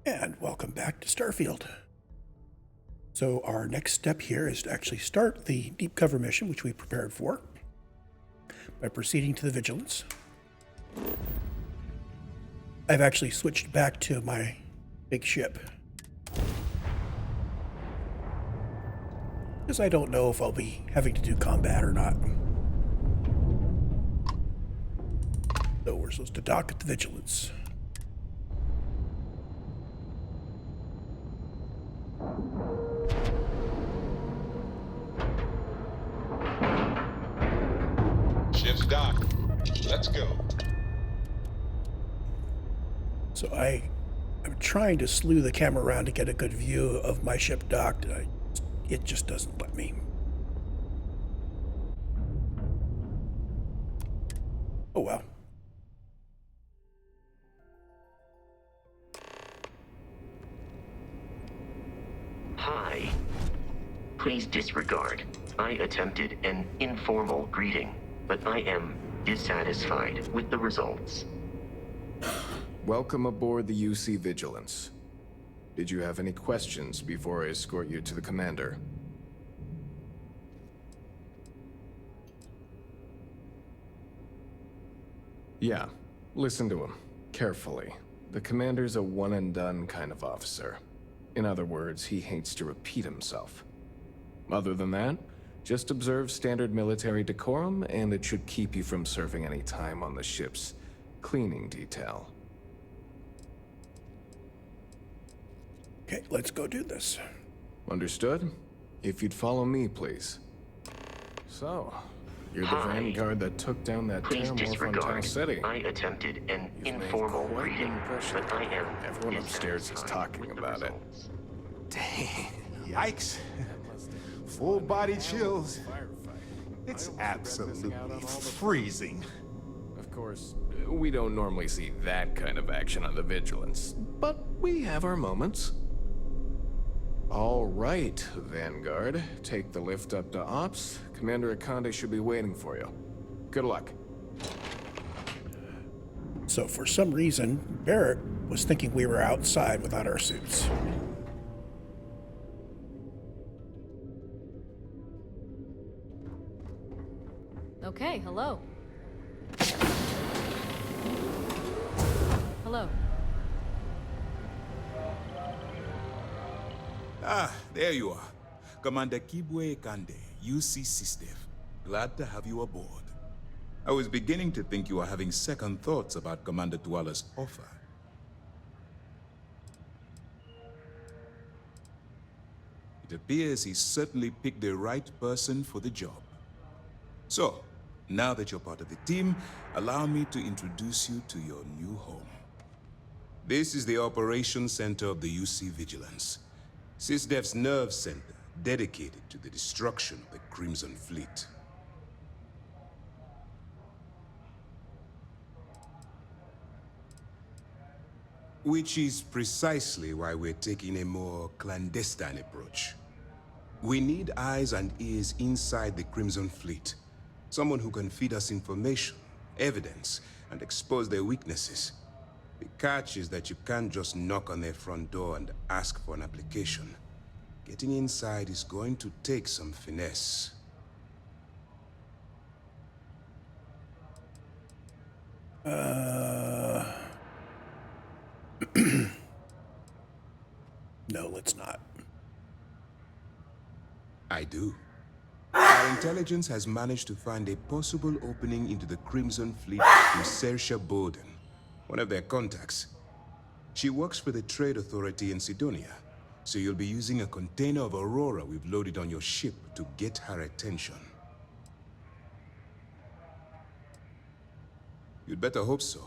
And welcome back to Starfield. So our next step here is to actually start the deep cover mission, which we prepared for, by proceeding to the Vigilance. I've actually switched back to my big ship, because I don't know if I'll be having to do combat or not. So we're supposed to dock at the Vigilance. Ship's docked. Let's go. So I'm trying to slew the camera around to get a good view of my ship docked, and it just doesn't let me. Oh well. Hi. Please disregard. I attempted an informal greeting, but I am dissatisfied with the results. Welcome aboard the UC Vigilance. Did you have any questions before I escort you to the commander? Yeah, listen to him, carefully. The commander's a one-and-done kind of officer. In other words, he hates to repeat himself. Other than that, just observe standard military decorum, and it should keep you from serving any time on the ship's cleaning detail. Okay, let's go do this. Understood? If you'd follow me, please. So, you're the Hi. Vanguard that took down that Please terror from Tau disregard. City. I attempted an You've made informal quite an greeting, impression. but I am Everyone upstairs is dissatisfied talking with the about it. results. Yikes. Full body chills. It's absolutely freezing. Of course, we don't normally see that kind of action on the Vigilance, but we have our moments. All right, Vanguard. Take the lift up to Ops. Commander Akande should be waiting for you. Good luck. So for some reason, Barrett was thinking we were outside without our suits. Okay, hello. Hello. Ah, there you are. Commander Kibwe Kande, UC System. Glad to have you aboard. I was beginning to think you were having second thoughts about Commander Tuala's offer. It appears he certainly picked the right person for the job. So, now that you're part of the team, allow me to introduce you to your new home. This is the operations center of the UC Vigilance. SysDef's nerve center, dedicated to the destruction of the Crimson Fleet. Which is precisely why we're taking a more clandestine approach. We need eyes and ears inside the Crimson Fleet. Someone who can feed us information, evidence, and expose their weaknesses. The catch is that you can't just knock on their front door and ask for an application. Getting inside is going to take some finesse. No, let's not. I do. Our intelligence has managed to find a possible opening into the Crimson Fleet through Saoirse Bowden, one of their contacts. She works for the Trade Authority in Sidonia, so you'll be using a container of Aurora we've loaded on your ship to get her attention. You'd better hope so.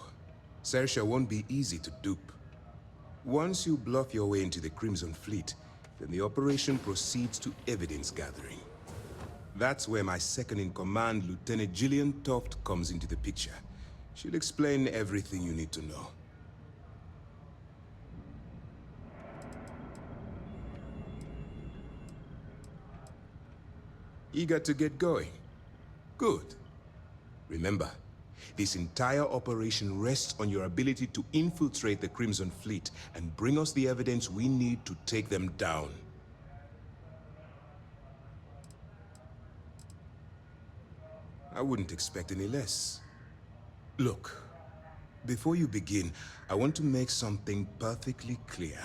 Saoirse won't be easy to dupe. Once you bluff your way into the Crimson Fleet, then the operation proceeds to evidence gathering. That's where my second-in-command, Lieutenant Gillian Toft, comes into the picture. She'll explain everything you need to know. Eager to get going? Good. Remember, This entire operation rests on your ability to infiltrate the Crimson Fleet and bring us the evidence we need to take them down. I wouldn't expect any less. Look, before you begin, I want to make something perfectly clear.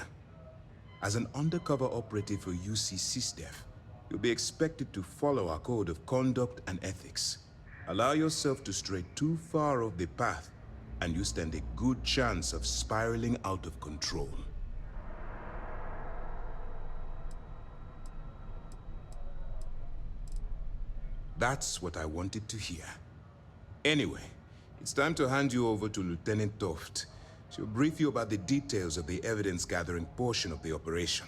As an undercover operative for UC SysDev, you'll be expected to follow our code of conduct and ethics. Allow yourself to stray too far off the path, and you stand a good chance of spiraling out of control. That's what I wanted to hear. Anyway, it's time to hand you over to Lieutenant Toft. She'll brief you about the details of the evidence-gathering portion of the operation.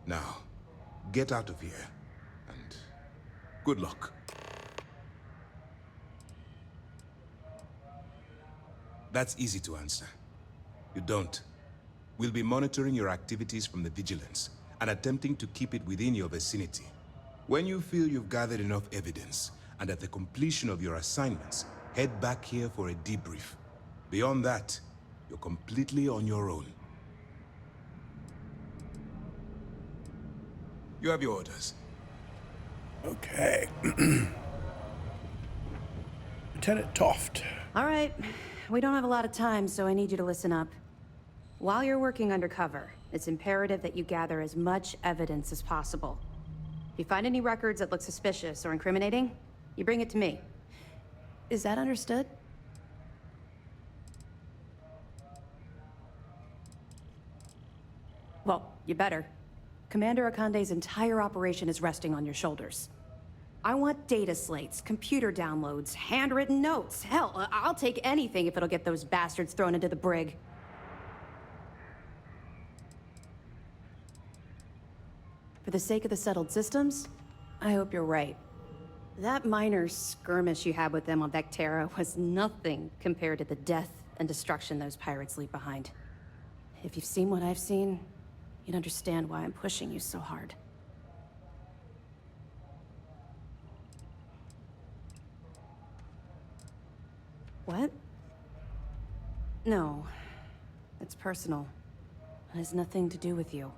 Now, get out of here, and good luck. That's easy to answer. You don't. We'll be monitoring your activities from the Vigilance and attempting to keep it within your vicinity. When you feel you've gathered enough evidence, and at the completion of your assignments, head back here for a debrief. Beyond that, you're completely on your own. You have your orders. Okay. Lieutenant Toft. All right. We don't have a lot of time, so I need you to listen up. While you're working undercover, it's imperative that you gather as much evidence as possible. If you find any records that look suspicious or incriminating, you bring it to me. Is that understood? Well, you better. Commander Akande's entire operation is resting on your shoulders. I want data slates, computer downloads, handwritten notes. Hell, I'll take anything if it'll get those bastards thrown into the brig. For the sake of the settled systems, I hope you're right. That minor skirmish you had with them on Vectera was nothing compared to the death and destruction those pirates leave behind. If you've seen what I've seen, you'd understand why I'm pushing you so hard. What? No. It's personal. It has nothing to do with you.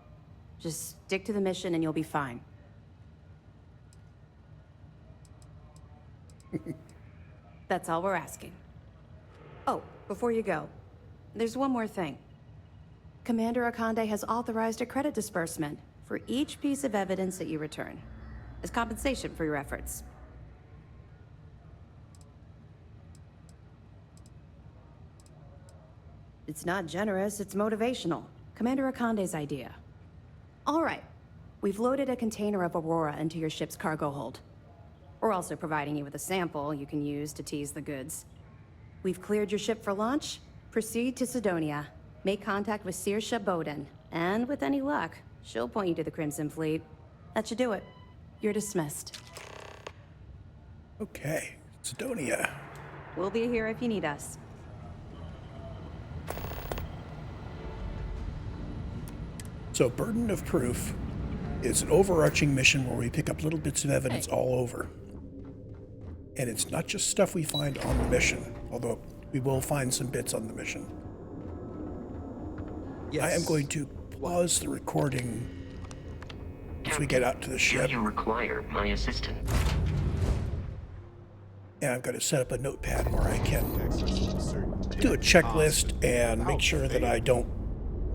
Just stick to the mission and you'll be fine. That's all we're asking. Oh, before you go, there's one more thing. Commander Akande has authorized a credit disbursement for each piece of evidence that you return, as compensation for your efforts. It's not generous, it's motivational. Commander Akande's idea. All right. We've loaded a container of Aurora into your ship's cargo hold. We're also providing you with a sample you can use to tease the goods. We've cleared your ship for launch. Proceed to Sidonia. Make contact with Saoirse Bowden. And with any luck, she'll point you to the Crimson Fleet. That should do it. You're dismissed. Okay. Sidonia. We'll be here if you need us. So, Burden of Proof is an overarching mission where we pick up little bits of evidence all over. And it's not just stuff we find on the mission, although we will find some bits on the mission. Yes. I am going to pause the recording as we get out to the Do ship. you require my assistance? And I've got to set up a notepad where I can do a checklist and make sure that I don't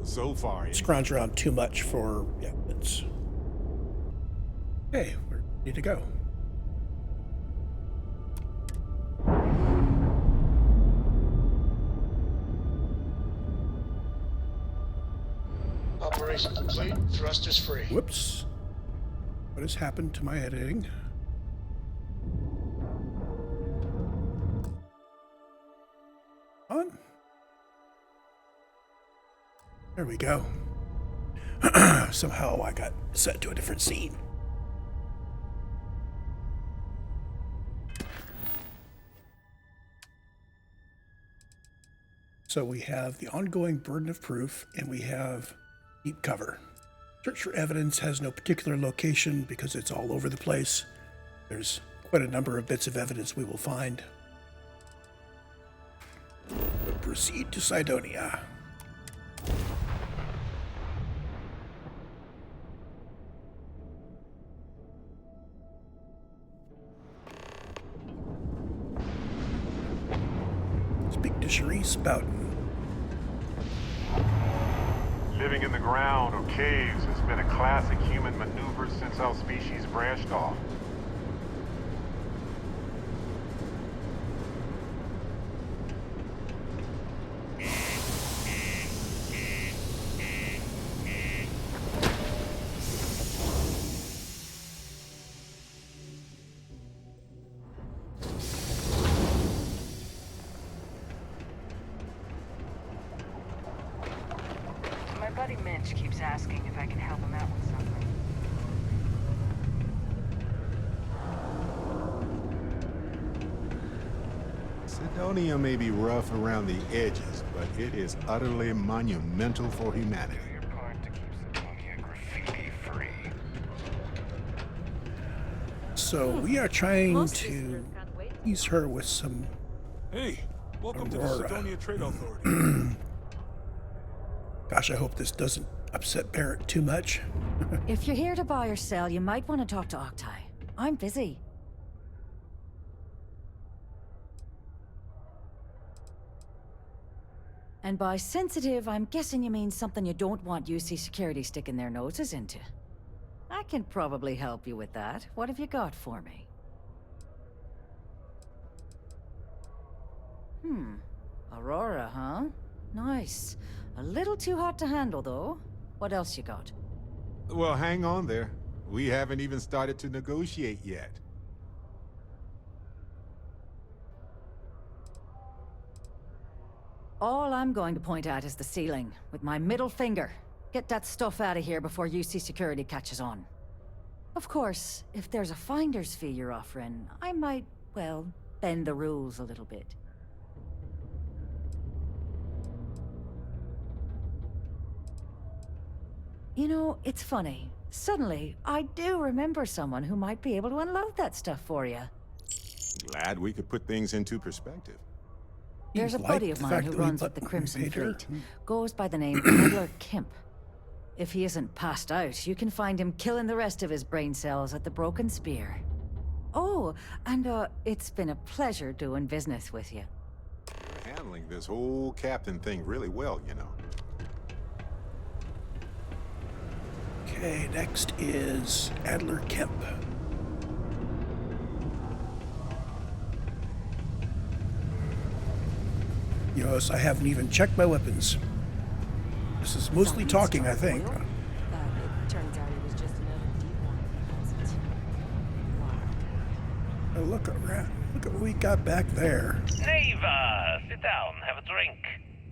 So far, scrounge around too much for evidence. Okay, we're ready to go. Operation complete. Thrusters free. Whoops. What has happened to my editing? On. There we go. Somehow I got set to a different scene. So we have the ongoing burden of proof, and we have deep cover. Search for evidence has no particular location because it's all over the place. There's quite a number of bits of evidence we will find. Proceed to Cydonia. Speak to Sharice Bowden. Living in the ground or caves has been a classic human maneuver since our species branched off. My buddy Mitch keeps asking if I can help him out with something. Cydonia may be rough around the edges, but it is utterly monumental for humanity. Do your part to keep Cydonia graffiti-free. So we are trying to ease her with some Hey, welcome to the Aurora. Cydonia Trade Authority. Gosh, I hope this doesn't upset Barrett too much. If you're here to buy or sell, you might want to talk to Octai. I'm busy. And by sensitive, I'm guessing you mean something you don't want UC security sticking their noses into. I can probably help you with that. What have you got for me? Aurora, huh? Nice. A little too hot to handle, though. What else you got? Well, hang on there. We haven't even started to negotiate yet. All I'm going to point at is the ceiling, with my middle finger. Get that stuff out of here before UC security catches on. Of course, if there's a finder's fee you're offering, I might, well, bend the rules a little bit. You know, it's funny. Suddenly, I do remember someone who might be able to unload that stuff for you. Glad we could put things into perspective. There's a You buddy like of the mine fact who that we runs with the put- Crimson paid her? Fleet. Goes by the name Adler Kemp. If he isn't passed out, you can find him killing the rest of his brain cells at the Broken Spear. Oh, and it's been a pleasure doing business with you. You're handling this whole captain thing really well, you know. Okay, next is Adler Kemp. You notice I haven't even checked my weapons. This is mostly talking, I think. But it turns out it was just another deep one deposit. Wow. Oh, look what we got back there. Neva, sit down, have a drink.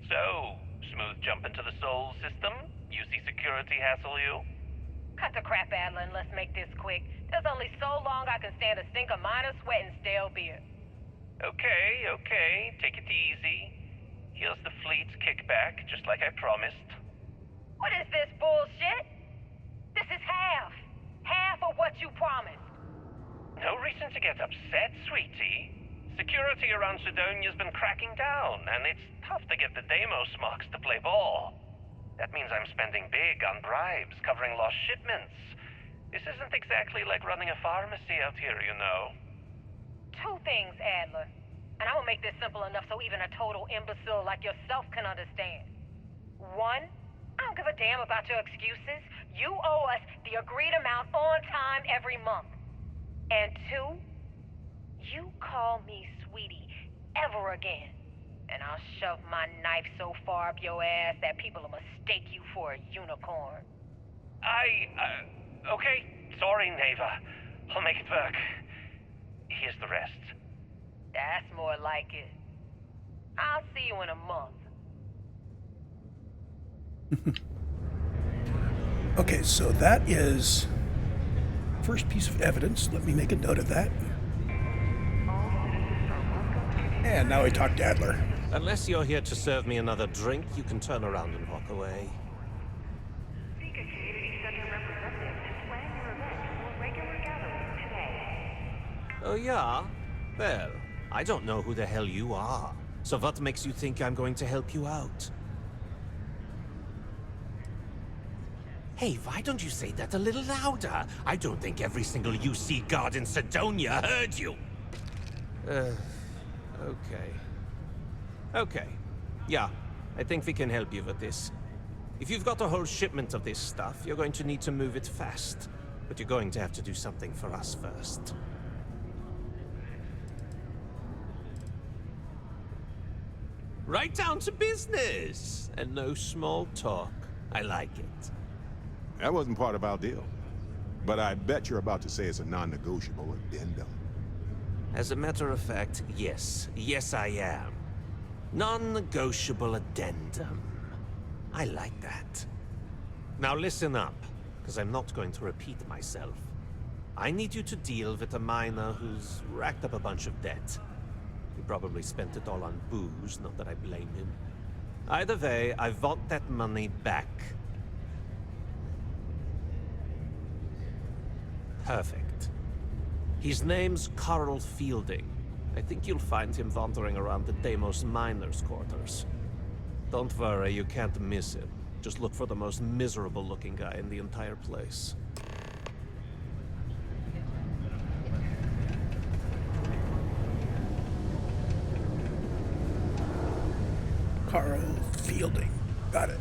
So, smooth jump into the Soul system? UC security hassle you? Cut the crap, Adler, and let's make this quick. There's only so long I can stand a stink of minor sweat and stale beer. Okay, take it easy. Here's the fleet's kickback, just like I promised. What is this bullshit? This is half. Half of what you promised. No reason to get upset, sweetie. Security around Cydonia's been cracking down, and it's tough to get the Deimos marks to play ball. That means I'm spending big on bribes, covering lost shipments. This isn't exactly like running a pharmacy out here, you know. Two things, Adler. And I'm gonna make this simple enough so even a total imbecile like yourself can understand. One, I don't give a damn about your excuses. You owe us the agreed amount on time every month. And two, you call me sweetie ever again, and I'll shove my knife so far up your ass that people will mistake you for a unicorn. Okay, sorry, Neva. I'll make it work. Here's the rest. That's more like it. I'll see you in a month. Okay, so that is first piece of evidence. Let me make a note of that. And now we talk to Adler. Unless you're here to serve me another drink, you can turn around and walk away. Speak a community center representative to plan your event for regular gathering today. Oh, yeah? Well, I don't know who the hell you are. So what makes you think I'm going to help you out? Hey, why don't you say that a little louder? I don't think every single UC guard in Sidonia heard you. Okay. Okay. Yeah, I think we can help you with this. If you've got a whole shipment of this stuff, you're going to need to move it fast. But you're going to have to do something for us first. Right down to business! And no small talk. I like it. That wasn't part of our deal. But I bet you're about to say it's a non-negotiable addendum. As a matter of fact, yes. Yes, I am. Non-negotiable addendum. I like that. Now listen up, because I'm not going to repeat myself. I need you to deal with a miner who's racked up a bunch of debt. He probably spent it all on booze, not that I blame him. Either way, I want that money back. Perfect. His name's Carl Fielding. I think you'll find him wandering around the Deimos miners' quarters. Don't worry, you can't miss him. Just look for the most miserable-looking guy in the entire place. Carl Fielding. Got it.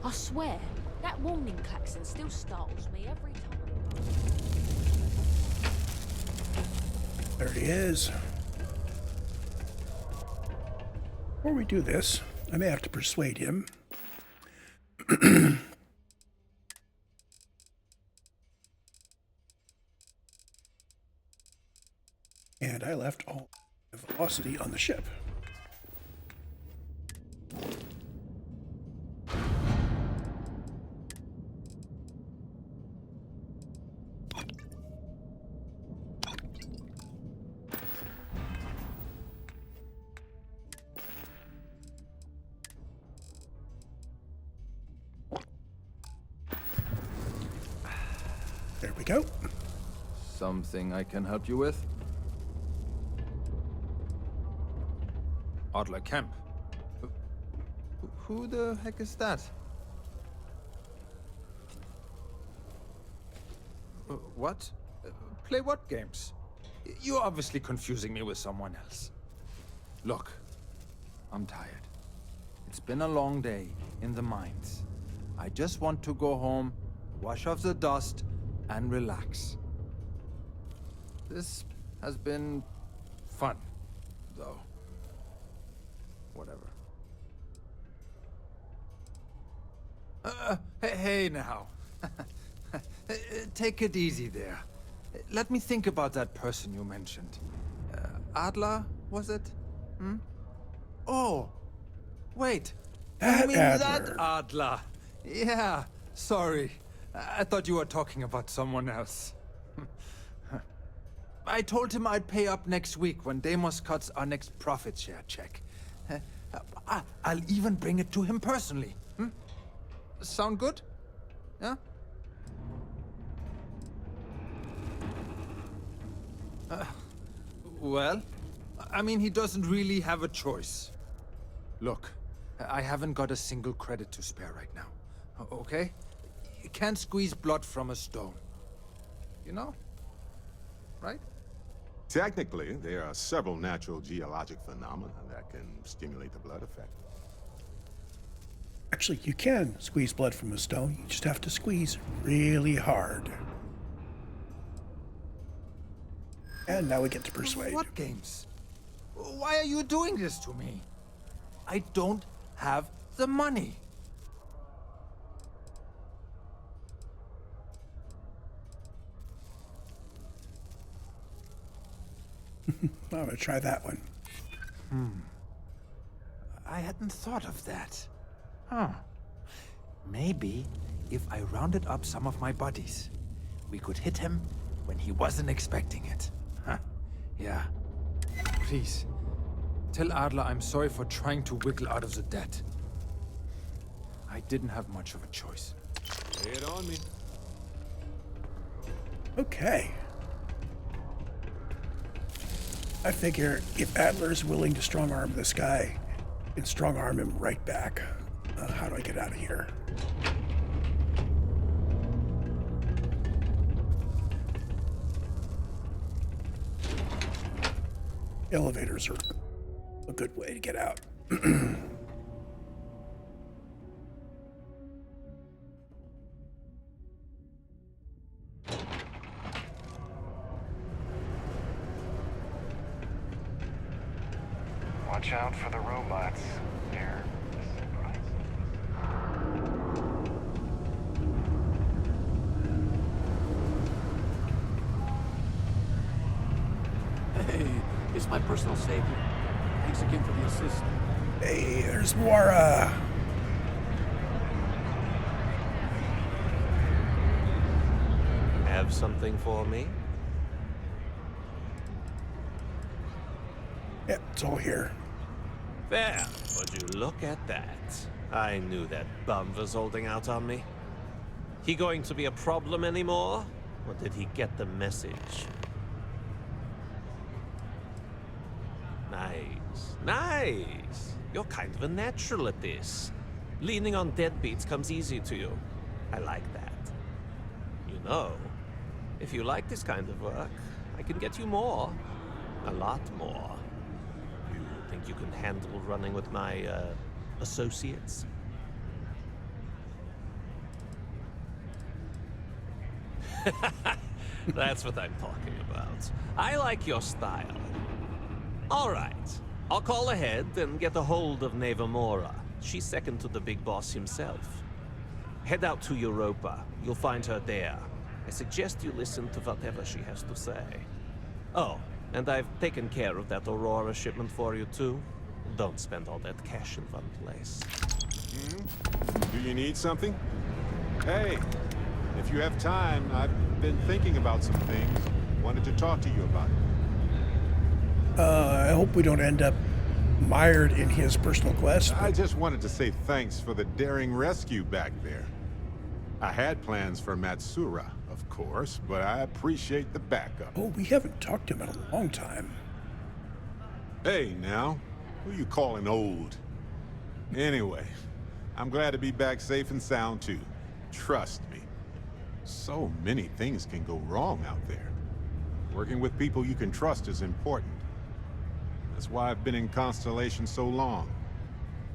I swear, that warning klaxon still startles me every time. There he is. Before we do this, I may have to persuade him. And I left all the velocity on the ship. There we go. Something I can help you with? Adler Kemp. Who the heck is that? What? Play what games? You're obviously confusing me with someone else. Look, I'm tired. It's been a long day in the mines. I just want to go home, wash off the dust, and relax. This has been fun, though. Whatever. Hey now. Take it easy there. Let me think about that person you mentioned. Adler, was it? Hmm? Oh, wait. You mean that Adler? Yeah, sorry. I thought you were talking about someone else. I told him I'd pay up next week when Deimos cuts our next profit share check. I'll even bring it to him personally. Hmm? Sound good? Yeah? Well, I mean, he doesn't really have a choice. Look, I haven't got a single credit to spare right now. Okay? You can't squeeze blood from a stone. You know? Right? Technically, there are several natural geologic phenomena that can stimulate the blood effect. Actually, you can squeeze blood from a stone. You just have to squeeze really hard. And now we get to persuade. What games? Why are you doing this to me? I don't have the money. I'm gonna try that one. I hadn't thought of that. Huh. Maybe if I rounded up some of my buddies, we could hit him when he wasn't expecting it. Huh. Yeah. Please. Tell Adler I'm sorry for trying to wiggle out of the debt. I didn't have much of a choice. Lay it on me. Okay. I figure if Adler's willing to strong-arm this guy, and strong-arm him right back. How do I get out of here? Elevators are a good way to get out. Watch out for the robots. They're Hey, it's my personal savior. Thanks again for the assist. Hey, there's Moira. Have something for me? Yeah, it's all here. There, would you look at that? I knew that bum was holding out on me. He going to be a problem anymore? Or did he get the message? Nice, nice. You're kind of a natural at this. Leaning on deadbeats comes easy to you. I like that. You know, if you like this kind of work, I can get you more. A lot more. You think you can handle running with my, associates? That's what I'm talking about. I like your style. All right. I'll call ahead and get a hold of Neva Mora. She's second to the big boss himself. Head out to Europa. You'll find her there. I suggest you listen to whatever she has to say. Oh, and I've taken care of that Aurora shipment for you too. Don't spend all that cash in one place. Do you need something? Hey, if you have time, I've been thinking about some things. Wanted to talk to you about it. I hope we don't end up mired in his personal quest. I just wanted to say thanks for the daring rescue back there. I had plans for Matsura, of course, but I appreciate the backup. Oh, we haven't talked to him in a long time. Hey, now, who you calling old? Anyway, I'm glad to be back safe and sound, too. Trust me. So many things can go wrong out there. Working with people you can trust is important. That's why I've been in Constellation so long.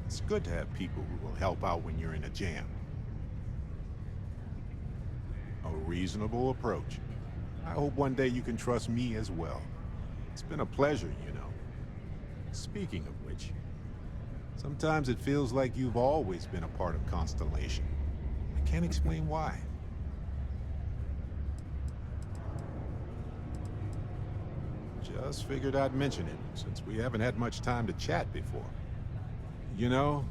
It's good to have people who will help out when you're in a jam. A reasonable approach. I hope one day you can trust me as well. It's been a pleasure, you know. Speaking of which, sometimes it feels like you've always been a part of Constellation. I can't explain why. Just figured I'd mention it, since we haven't had much time to chat before. You know,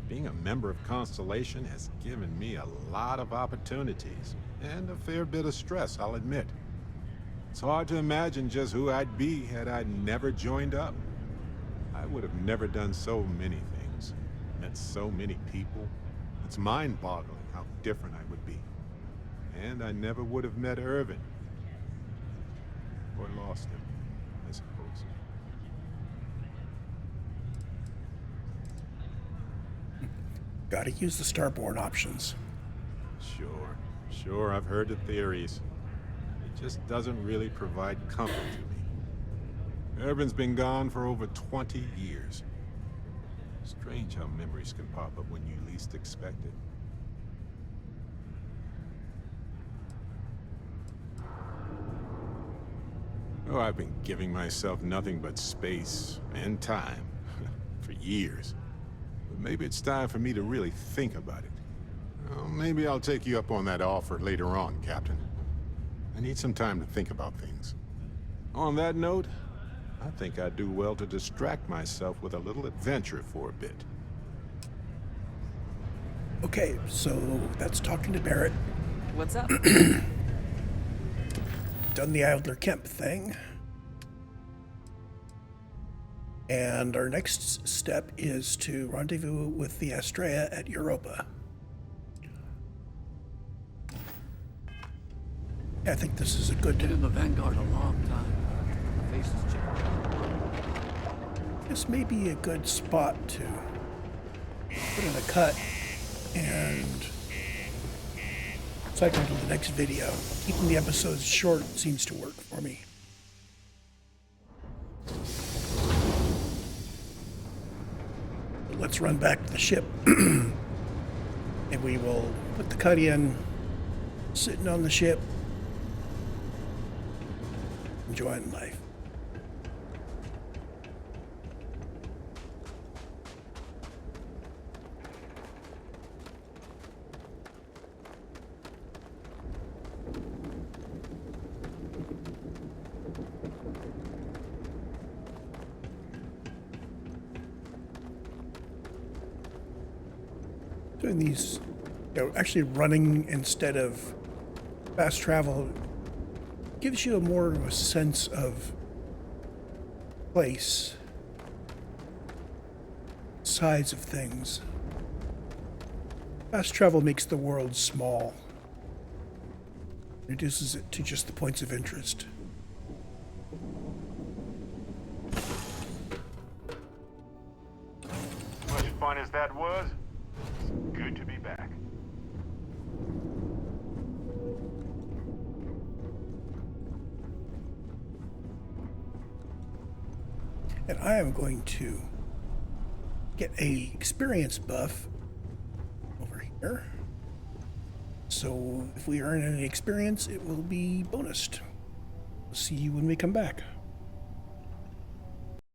being a member of Constellation has given me a lot of opportunities, and a fair bit of stress, I'll admit. It's hard to imagine just who I'd be had I never joined up. I would have never done so many things, met so many people. It's mind-boggling how different I would be. And I never would have met Irvin. Or lost him, I suppose. Gotta use the Starborn options. Sure, I've heard the theories. It just doesn't really provide comfort to me. Irvin's been gone for over 20 years. Strange how memories can pop up when you least expect it. Oh, I've been giving myself nothing but space and time for years. But maybe it's time for me to really think about it. Well, maybe I'll take you up on that offer later on, Captain. I need some time to think about things. On that note, I think I'd do well to distract myself with a little adventure for a bit. Okay, so that's talking to Barrett. What's up? Done the Adler Kemp thing. And our next step is to rendezvous with the Astrea at Europa. I think this is a good... Been in the Vanguard a long time. The faces change. This may be a good spot to put in a cut and cycle to the next video. Keeping the episodes short seems to work for me. Let's run back to the ship and we will put the cut in, sitting on the ship, enjoying life. Doing these, actually running instead of fast travel gives you more of a sense of place, size of things. Fast travel makes the world small, reduces it to just the points of interest. Much fun as that was, it's good to be back. And I am going to get a experience buff over here. So if we earn any experience, it will be bonused. We'll see you when we come back.